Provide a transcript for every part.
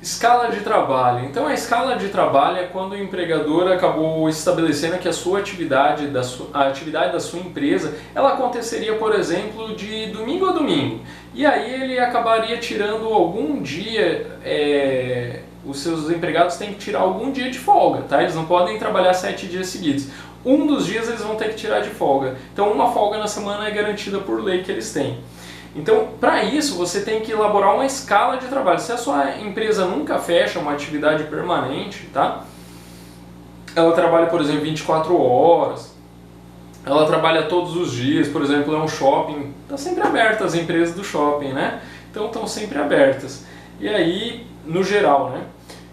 Escala de trabalho. Então a escala de trabalho é quando o empregador acabou estabelecendo que a atividade da sua empresa, ela aconteceria, por exemplo, de domingo a domingo. E aí ele acabaria tirando algum dia, os seus empregados têm que tirar algum dia de folga, tá? Eles não podem trabalhar 7 dias seguidos. Um dos dias eles vão ter que tirar de folga. Então uma folga na semana é garantida por lei que eles têm. Então, para isso, você tem que elaborar uma escala de trabalho. Se a sua empresa nunca fecha uma atividade permanente, tá? Ela trabalha, por exemplo, 24 horas, ela trabalha todos os dias, por exemplo, é um shopping, está sempre aberto as empresas do shopping, né? Então, estão sempre abertas. E aí, no geral, né?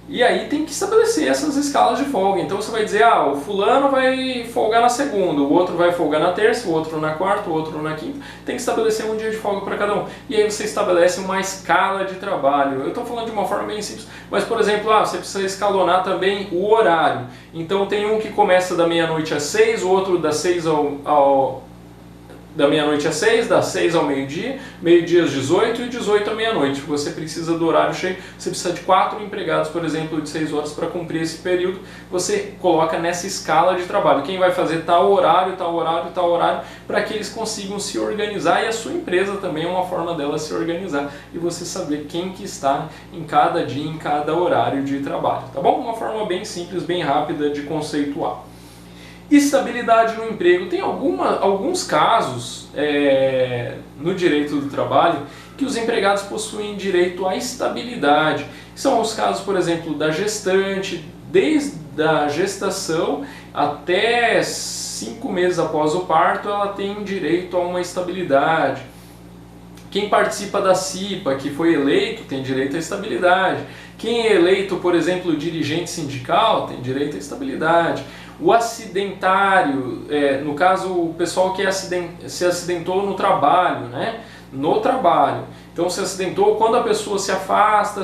E aí tem que estabelecer essas escalas de folga. Então você vai dizer, o fulano vai folgar na segunda, o outro vai folgar na terça, o outro na quarta, o outro na quinta. Tem que estabelecer um dia de folga para cada um. E aí você estabelece uma escala de trabalho. Eu estou falando de uma forma bem simples, mas por exemplo, você precisa escalonar também o horário. Então tem um que começa da meia-noite às 6, o outro das 6 da meia-noite às 6, das 6 ao meio-dia, meio-dia às 18 e 18 à meia-noite. Você precisa do horário cheio, você precisa de 4 empregados, por exemplo, de 6 horas para cumprir esse período. Você coloca nessa escala de trabalho. Quem vai fazer tal horário, tal horário, tal horário, para que eles consigam se organizar, e a sua empresa também é uma forma dela se organizar e você saber quem que está em cada dia, em cada horário de trabalho, tá bom? Uma forma bem simples, bem rápida de conceituar. Estabilidade no emprego. Tem alguns casos no direito do trabalho que os empregados possuem direito à estabilidade. São os casos, por exemplo, da gestante, desde a gestação até 5 meses após o parto, ela tem direito a uma estabilidade. Quem participa da CIPA, que foi eleito, tem direito à estabilidade. Quem é eleito, por exemplo, dirigente sindical, tem direito à estabilidade. O acidentário, no caso o pessoal que se acidentou no trabalho, né? No trabalho. Então se acidentou, quando a pessoa se afasta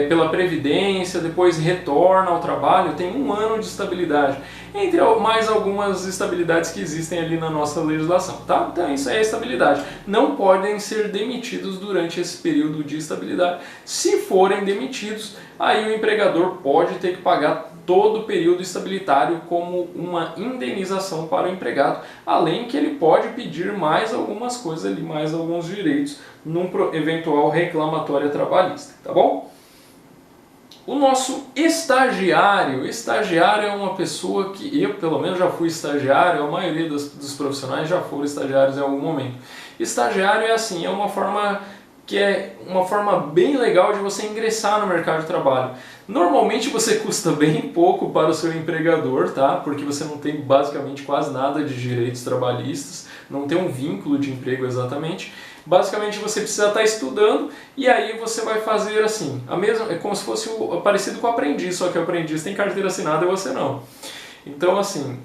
pela previdência, depois retorna ao trabalho, tem 1 ano de estabilidade. Entre mais algumas estabilidades que existem ali na nossa legislação, tá? Então isso é a estabilidade. Não podem ser demitidos durante esse período de estabilidade. Se forem demitidos, aí o empregador pode ter que pagar todo o período estabilitário como uma indenização para o empregado, além que ele pode pedir mais algumas coisas ali, mais alguns direitos num eventual reclamatória trabalhista, tá bom? O nosso estagiário é uma pessoa que eu, pelo menos, já fui estagiário, a maioria dos profissionais já foram estagiários em algum momento. Estagiário é assim, é uma forma bem legal de você ingressar no mercado de trabalho. Normalmente você custa bem pouco para o seu empregador, tá? Porque você não tem basicamente quase nada de direitos trabalhistas, não tem um vínculo de emprego exatamente. Basicamente você precisa estar estudando e aí você vai fazer assim, é como se fosse parecido com o aprendiz, só que o aprendiz tem carteira assinada e você não. Então assim,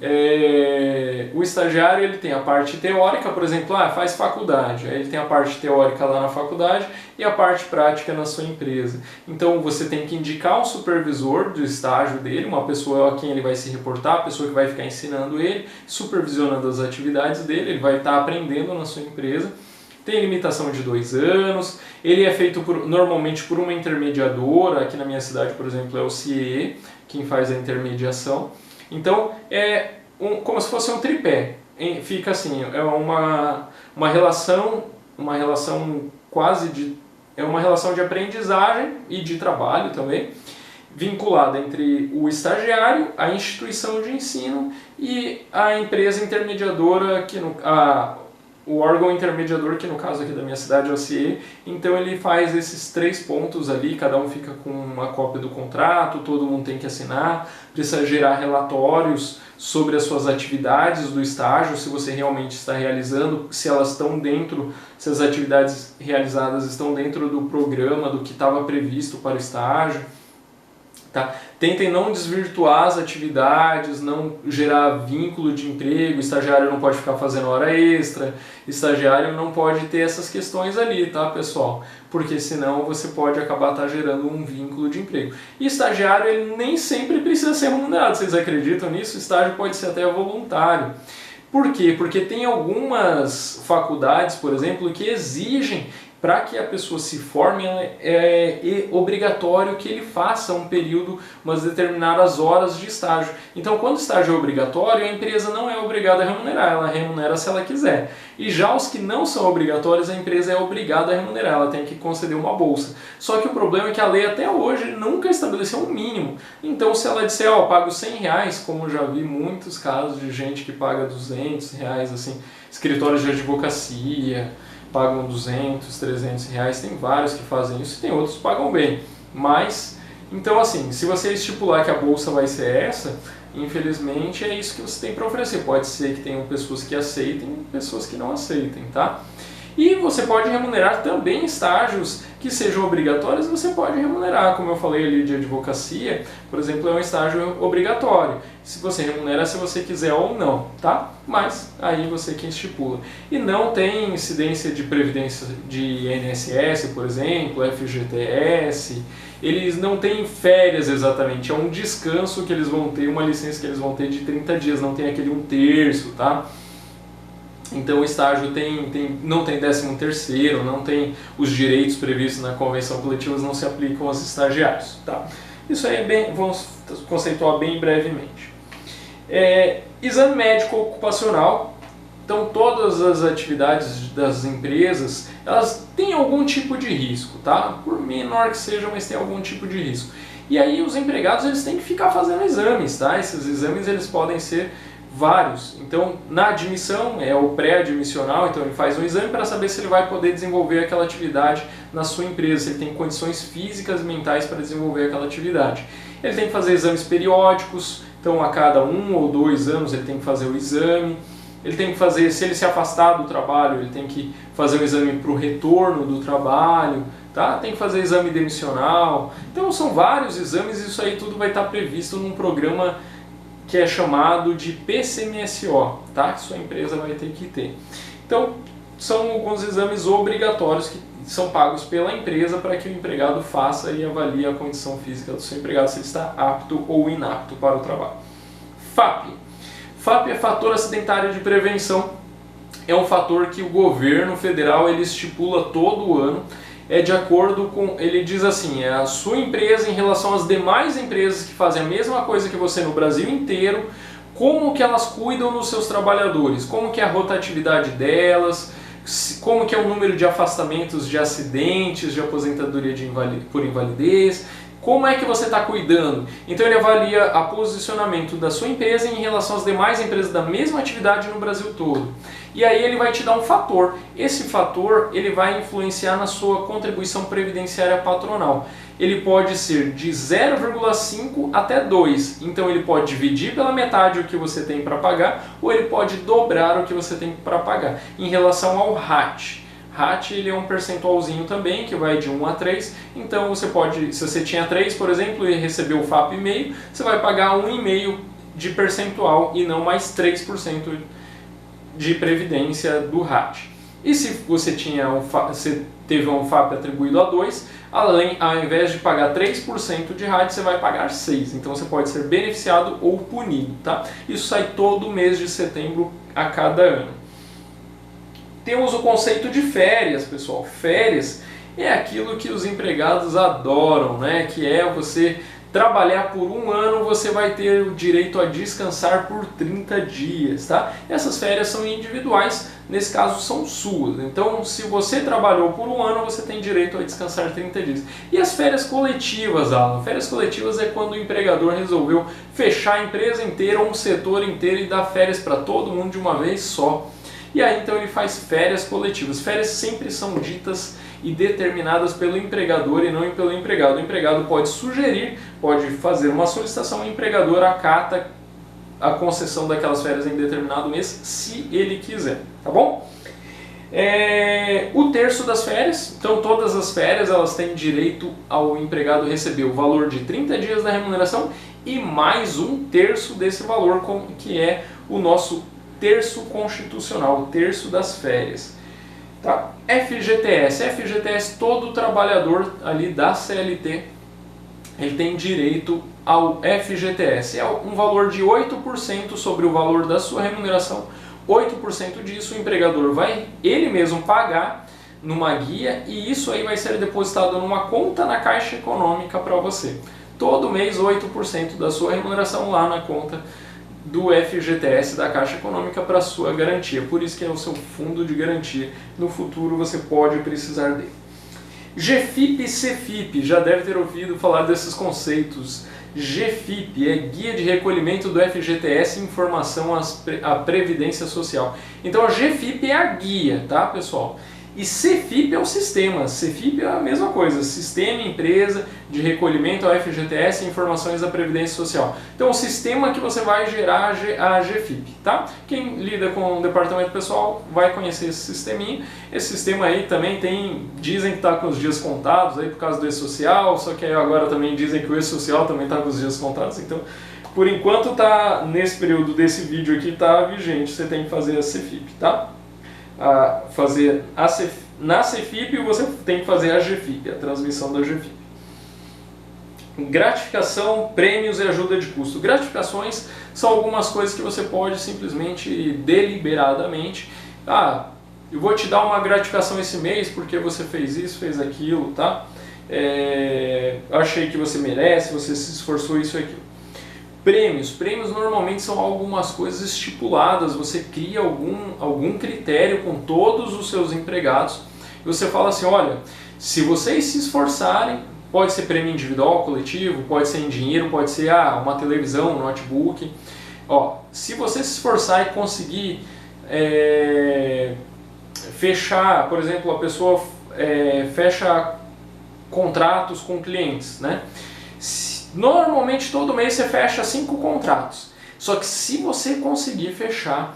o estagiário ele tem a parte teórica, por exemplo, faz faculdade, aí ele tem a parte teórica lá na faculdade e a parte prática na sua empresa. Então você tem que indicar um supervisor do estágio dele, uma pessoa a quem ele vai se reportar, a pessoa que vai ficar ensinando ele, supervisionando as atividades dele, ele vai estar aprendendo na sua empresa. Tem limitação de 2 anos, ele é feito normalmente por uma intermediadora, aqui na minha cidade, por exemplo, é o CIE, quem faz a intermediação. Então, como se fosse um tripé, fica assim, é uma relação uma relação de aprendizagem e de trabalho também, vinculada entre o estagiário, a instituição de ensino e a empresa intermediadora, o órgão intermediador, que no caso aqui da minha cidade é o CIE. Então ele faz esses 3 pontos ali, cada um fica com uma cópia do contrato, todo mundo tem que assinar, precisa gerar relatórios sobre as suas atividades do estágio, se você realmente está realizando, se as atividades realizadas estão dentro do programa, do que estava previsto para o estágio. Tá? Tentem não desvirtuar as atividades, não gerar vínculo de emprego, estagiário não pode ficar fazendo hora extra, estagiário não pode ter essas questões ali, tá, pessoal? Porque senão você pode acabar gerando um vínculo de emprego. E estagiário ele nem sempre precisa ser remunerado, vocês acreditam nisso? O estágio pode ser até voluntário. Por quê? Porque tem algumas faculdades, por exemplo, que exigem para que a pessoa se forme, é obrigatório que ele faça um período, umas determinadas horas de estágio. Então, quando o estágio é obrigatório, a empresa não é obrigada a remunerar, ela remunera se ela quiser. E já os que não são obrigatórios, a empresa é obrigada a remunerar, ela tem que conceder uma bolsa. Só que o problema é que a lei até hoje nunca estabeleceu um mínimo. Então, se ela disser, ó, pago R$100, como eu já vi muitos casos de gente que paga R$200, assim, escritórios de advocacia pagam R$200, R$300, tem vários que fazem isso e tem outros que pagam bem. Mas, então assim, se você estipular que a bolsa vai ser essa, infelizmente é isso que você tem para oferecer. Pode ser que tenham pessoas que aceitem e pessoas que não aceitem, tá? E você pode remunerar também estágios que sejam obrigatórios, você pode remunerar, como eu falei ali de advocacia, por exemplo, é um estágio obrigatório. Se você remunera se você quiser ou não, tá? Mas aí você que estipula. E não tem incidência de previdência de INSS, por exemplo, FGTS, eles não têm férias exatamente, é um descanso que eles vão ter, uma licença que eles vão ter de 30 dias, não tem aquele 1/3, tá? Então o estágio não tem 13º, não tem os direitos previstos na convenção coletiva, não se aplicam aos estagiários. Tá? Isso aí vamos conceituar bem brevemente. Exame médico ocupacional. Então todas as atividades das empresas, elas têm algum tipo de risco, tá? Por menor que seja, mas tem algum tipo de risco. E aí os empregados eles têm que ficar fazendo exames, tá? Esses exames eles podem ser vários. Então, na admissão, é o pré-admissional, então ele faz um exame para saber se ele vai poder desenvolver aquela atividade na sua empresa, se ele tem condições físicas e mentais para desenvolver aquela atividade. Ele tem que fazer exames periódicos, então a cada 1 ou 2 anos ele tem que fazer o exame. Ele tem que fazer, se ele se afastar do trabalho, ele tem que fazer um exame para o retorno do trabalho, tá? Tem que fazer exame demissional. Então são vários exames e isso aí tudo vai estar previsto num programa que é chamado de PCMSO, tá? Que sua empresa vai ter que ter. Então, são alguns exames obrigatórios que são pagos pela empresa para que o empregado faça e avalie a condição física do seu empregado, se ele está apto ou inapto para o trabalho. FAP. FAP é fator acidentário de prevenção. É um fator que o governo federal ele estipula todo ano. É de acordo com, ele diz assim, é a sua empresa em relação às demais empresas que fazem a mesma coisa que você no Brasil inteiro, como que elas cuidam dos seus trabalhadores, como que é a rotatividade delas, como que é o número de afastamentos de acidentes, de aposentadoria por invalidez, como é que você está cuidando. Então ele avalia o posicionamento da sua empresa em relação às demais empresas da mesma atividade no Brasil todo. E aí ele vai te dar um fator. Esse fator ele vai influenciar na sua contribuição previdenciária patronal. Ele pode ser de 0,5 até 2. Então ele pode dividir pela metade o que você tem para pagar ou ele pode dobrar o que você tem para pagar. Em relação ao RAT. RAT ele é um percentualzinho também que vai de 1 a 3. Então você pode, se você tinha 3, por exemplo, e recebeu o FAP meio, você vai pagar 1,5 de percentual e não mais 3% de previdência do RAT. E se você teve um FAP atribuído a 2, ao invés de pagar 3% de RAT, você vai pagar 6%. Então você pode ser beneficiado ou punido. Tá? Isso sai todo mês de setembro a cada ano. Temos o conceito de férias, pessoal. Férias é aquilo que os empregados adoram, né? Que é você trabalhar por 1 ano, você vai ter o direito a descansar por 30 dias, tá? Essas férias são individuais, nesse caso são suas. Então, se você trabalhou por 1 ano, você tem direito a descansar 30 dias. E as férias coletivas, Alan? Férias coletivas é quando o empregador resolveu fechar a empresa inteira ou um setor inteiro e dar férias para todo mundo de uma vez só. E aí então ele faz férias coletivas. Férias sempre são ditas e determinadas pelo empregador e não pelo empregado. O empregado pode sugerir, pode fazer uma solicitação, o empregador acata a concessão daquelas férias em determinado mês, se ele quiser, tá bom? O terço das férias, então todas as férias elas têm direito ao empregado receber o valor de 30 dias da remuneração e mais 1/3 desse valor, que é o nosso terço constitucional, o terço das férias. Tá? FGTS, todo trabalhador ali da CLT, ele tem direito ao FGTS. É um valor de 8% sobre o valor da sua remuneração. 8% disso o empregador vai ele mesmo pagar, numa guia e isso aí vai ser depositado numa conta na Caixa Econômica para você. Todo mês 8% da sua remuneração lá na conta do FGTS da Caixa Econômica para sua garantia. Por isso que é o seu fundo de garantia. No futuro você pode precisar dele. GFIP e CFIP, já deve ter ouvido falar desses conceitos. GFIP é Guia de Recolhimento do FGTS Informação à Previdência Social. Então a GFIP é a guia, tá, pessoal? E CFIP é o sistema. CFIP é a mesma coisa, Sistema Empresa de Recolhimento ao FGTS e Informações da Previdência Social. Então o sistema que você vai gerar a GFIP, tá? Quem lida com o departamento pessoal vai conhecer esse sisteminha. Esse sistema aí também dizem que está com os dias contados aí por causa do E-Social, só que aí agora também dizem que o E-Social também está com os dias contados. Então, por enquanto tá nesse período desse vídeo aqui tá vigente, você tem que fazer a CFIP, tá? Na CFIP você tem que fazer a GFIP, a transmissão da GFIP. Gratificação, prêmios e ajuda de custo. Gratificações são algumas coisas que você pode simplesmente, deliberadamente, eu vou te dar uma gratificação esse mês porque você fez isso, fez aquilo, tá? Achei que você merece, você se esforçou, isso e aquilo. Prêmios normalmente são algumas coisas estipuladas, você cria algum critério com todos os seus empregados e você fala assim, olha, se vocês se esforçarem, pode ser prêmio individual, coletivo, pode ser em dinheiro, pode ser uma televisão, um notebook. Se você se esforçar e conseguir fechar, por exemplo, a pessoa fecha contratos com clientes, né? Normalmente todo mês você fecha 5 contratos, só que se você conseguir fechar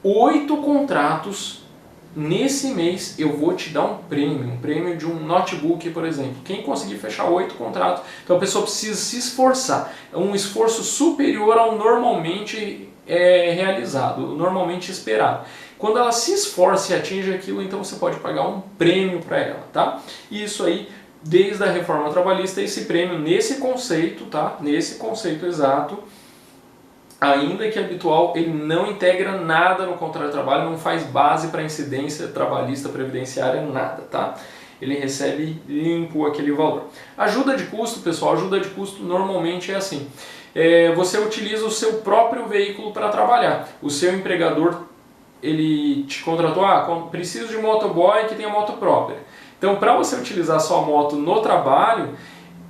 8 contratos nesse mês, eu vou te dar um prêmio de um notebook, por exemplo. Quem conseguir fechar 8 contratos, então a pessoa precisa se esforçar, é um esforço superior ao normalmente realizado, normalmente esperado. Quando ela se esforça e atinge aquilo, então você pode pagar um prêmio para ela, tá? E isso aí, desde a reforma trabalhista, esse prêmio nesse conceito, tá? Nesse conceito exato, ainda que habitual, ele não integra nada no contrato de trabalho, não faz base para incidência trabalhista, previdenciária, nada, tá? Ele recebe limpo aquele valor. Ajuda de custo, pessoal, ajuda de custo normalmente é assim. Você utiliza o seu próprio veículo para trabalhar. O seu empregador, ele te contratou, preciso de motoboy que tenha moto própria. Então, para você utilizar sua moto no trabalho,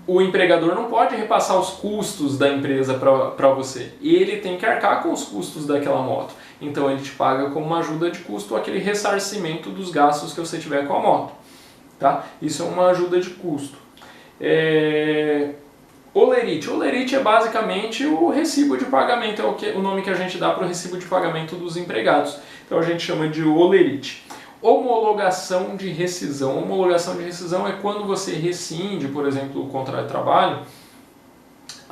o empregador não pode repassar os custos da empresa para você. Ele tem que arcar com os custos daquela moto. Então, ele te paga como uma ajuda de custo aquele ressarcimento dos gastos que você tiver com a moto. Tá? Isso é uma ajuda de custo. Olerite. Olerite é basicamente o recibo de pagamento, é o nome que a gente dá para o recibo de pagamento dos empregados. Então, a gente chama de olerite. Homologação de rescisão. Homologação de rescisão é quando você rescinde, por exemplo, o contrato de trabalho.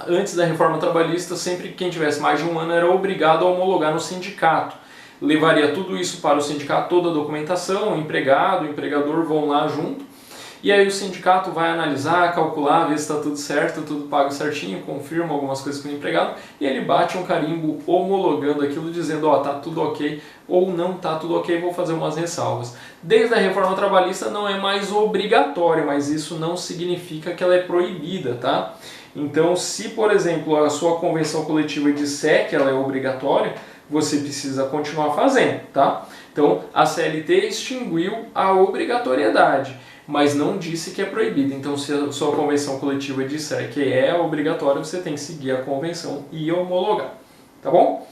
Antes da reforma trabalhista, sempre quem tivesse mais de um ano era obrigado a homologar no sindicato. Levaria tudo isso para o sindicato, toda a documentação, o empregado, o empregador vão lá junto. E aí o sindicato vai analisar, calcular, ver se está tudo certo, tudo pago certinho, confirma algumas coisas com o empregado e ele bate um carimbo homologando aquilo, dizendo, tá tudo ok ou não tá tudo ok, vou fazer umas ressalvas. Desde a reforma trabalhista não é mais obrigatório, mas isso não significa que ela é proibida, tá? Então, se por exemplo a sua convenção coletiva disser que ela é obrigatória, você precisa continuar fazendo, tá? Então, a CLT extinguiu a obrigatoriedade, mas não disse que é proibido. Então, se a sua convenção coletiva disser que é obrigatório, você tem que seguir a convenção e homologar, tá bom?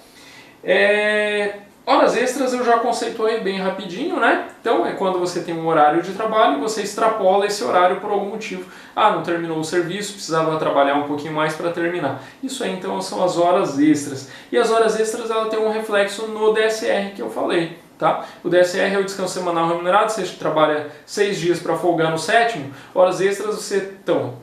Horas extras eu já conceituei bem rapidinho, né? Então, é quando você tem um horário de trabalho e você extrapola esse horário por algum motivo. Não terminou o serviço, precisava trabalhar um pouquinho mais para terminar. Isso aí, então, são as horas extras. E as horas extras, ela tem um reflexo no DSR que eu falei. Tá? O DSR é o descanso semanal remunerado, você trabalha 6 dias para folgar no 7º, horas extras você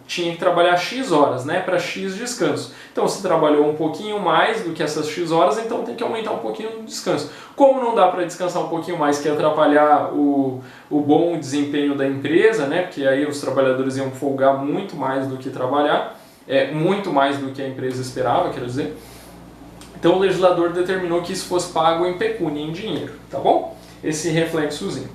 tinha que trabalhar X horas, né, para X descanso. Então você trabalhou um pouquinho mais do que essas X horas, então tem que aumentar um pouquinho o descanso. Como não dá para descansar um pouquinho mais, que é atrapalhar o bom desempenho da empresa, né, porque aí os trabalhadores iam folgar muito mais do que trabalhar, muito mais do que a empresa esperava, quero dizer. Então o legislador determinou que isso fosse pago em pecúnia, em dinheiro, tá bom? Esse reflexozinho.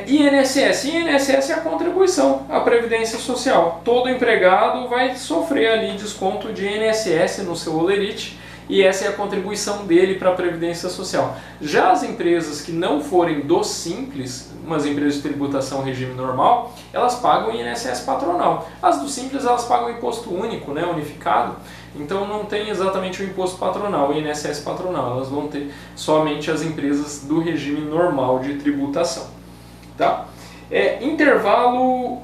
INSS. INSS é a contribuição à Previdência Social. Todo empregado vai sofrer ali desconto de INSS no seu holerite e essa é a contribuição dele para a Previdência Social. Já as empresas que não forem do Simples, umas empresas de tributação regime normal, elas pagam INSS patronal. As do Simples elas pagam imposto único, né, unificado, então não tem exatamente o imposto patronal, o INSS patronal, elas vão ter somente as empresas do regime normal de tributação. Tá? Intervalo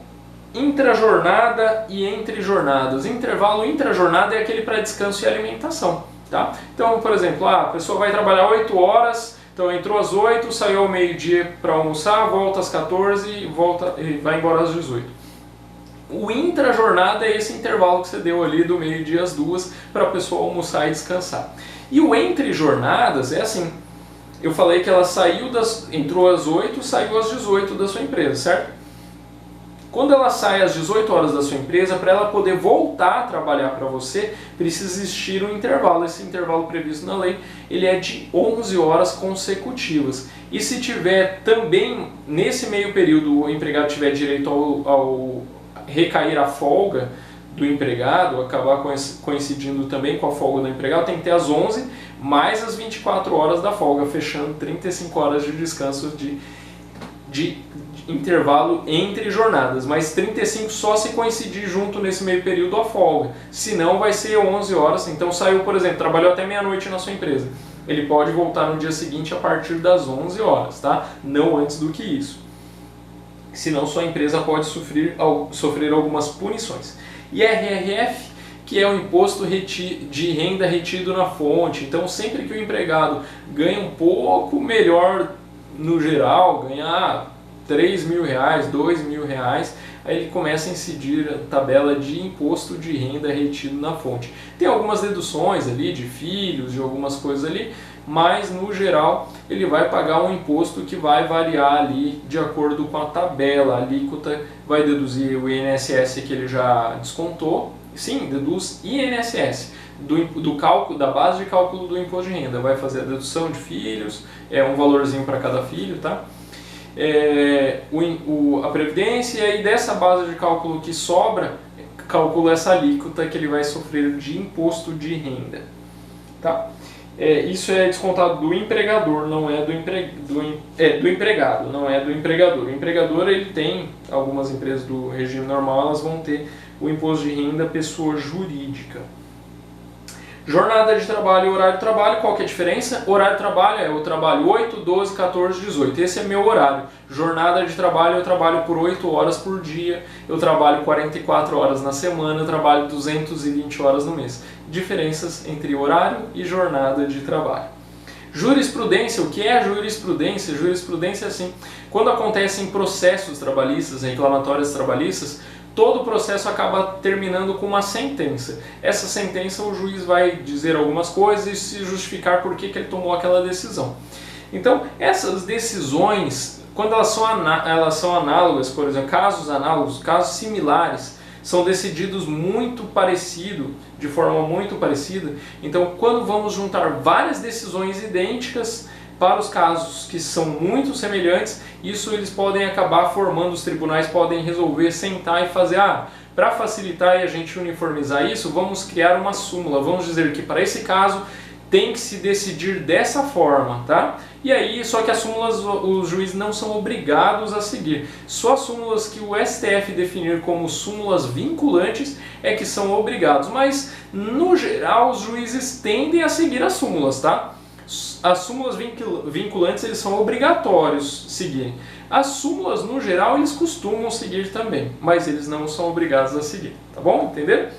intrajornada e entre jornadas. Intervalo intrajornada é aquele para descanso e alimentação. Tá? Então, por exemplo, a pessoa vai trabalhar 8 horas, então entrou às 8, saiu ao meio-dia para almoçar, volta às 14 e vai embora às 18. O intrajornada é esse intervalo que você deu ali do meio-dia às 2 para a pessoa almoçar e descansar. E o entre jornadas é assim. Eu falei que ela entrou às 8, saiu às 18 da sua empresa, certo? Quando ela sai às 18 horas da sua empresa, para ela poder voltar a trabalhar para você, precisa existir um intervalo. Esse intervalo previsto na lei, ele é de 11 horas consecutivas. E se tiver também, nesse meio período, o empregado tiver direito ao recair a folga do empregado, acabar coincidindo também com a folga do empregado, tem que ter as 11 mais as 24 horas da folga, fechando 35 horas de descanso de intervalo entre jornadas, mas 35 só se coincidir junto nesse meio período a folga, senão vai ser 11 horas, então saiu, por exemplo, trabalhou até meia-noite na sua empresa, ele pode voltar no dia seguinte a partir das 11 horas, tá? Não antes do que isso, senão sua empresa pode sofrer algumas punições. IRRF, que é o imposto de renda retido na fonte, então sempre que o empregado ganha um pouco melhor no geral, ganhar R$3.000, R$2.000, aí ele começa a incidir a tabela de imposto de renda retido na fonte. Tem algumas deduções ali de filhos, de algumas coisas ali, mas no geral ele vai pagar um imposto que vai variar ali de acordo com a tabela. A alíquota vai deduzir o INSS que ele já descontou, sim, deduz INSS. Do cálculo, da base de cálculo do imposto de renda, vai fazer a dedução de filhos, um valorzinho para cada filho, tá? A previdência, e dessa base de cálculo que sobra, calcula essa alíquota que ele vai sofrer de imposto de renda, tá? Isso é descontado do empregador, não é do empregado, não é do empregador. O empregador, ele tem, algumas empresas do regime normal, elas vão ter o imposto de renda pessoa jurídica. Jornada de trabalho e horário de trabalho, qual que é a diferença? Horário de trabalho eu trabalho 8, 12, 14, 18. Esse é meu horário. Jornada de trabalho eu trabalho por 8 horas por dia, eu trabalho 44 horas na semana, eu trabalho 220 horas no mês. Diferenças entre horário e jornada de trabalho. Jurisprudência, o que é a jurisprudência? Jurisprudência é assim, quando acontecem processos trabalhistas, reclamatórios trabalhistas, todo o processo acaba terminando com uma sentença. Essa sentença o juiz vai dizer algumas coisas e se justificar por que ele tomou aquela decisão. Então, essas decisões, quando elas são análogas, por exemplo, casos análogos, casos similares, são decididos muito parecido, de forma muito parecida. Então, quando vamos juntar várias decisões idênticas para os casos que são muito semelhantes, isso eles podem acabar formando, os tribunais podem resolver, sentar e fazer, para facilitar e a gente uniformizar isso, vamos criar uma súmula, vamos dizer que para esse caso tem que se decidir dessa forma, tá? E aí, só que as súmulas os juízes não são obrigados a seguir. Só as súmulas que o STF definir como súmulas vinculantes é que são obrigados, mas no geral os juízes tendem a seguir as súmulas, tá? As súmulas vinculantes eles são obrigatórios seguirem. As súmulas no geral eles costumam seguir também, mas eles não são obrigados a seguir, tá bom? Entenderam?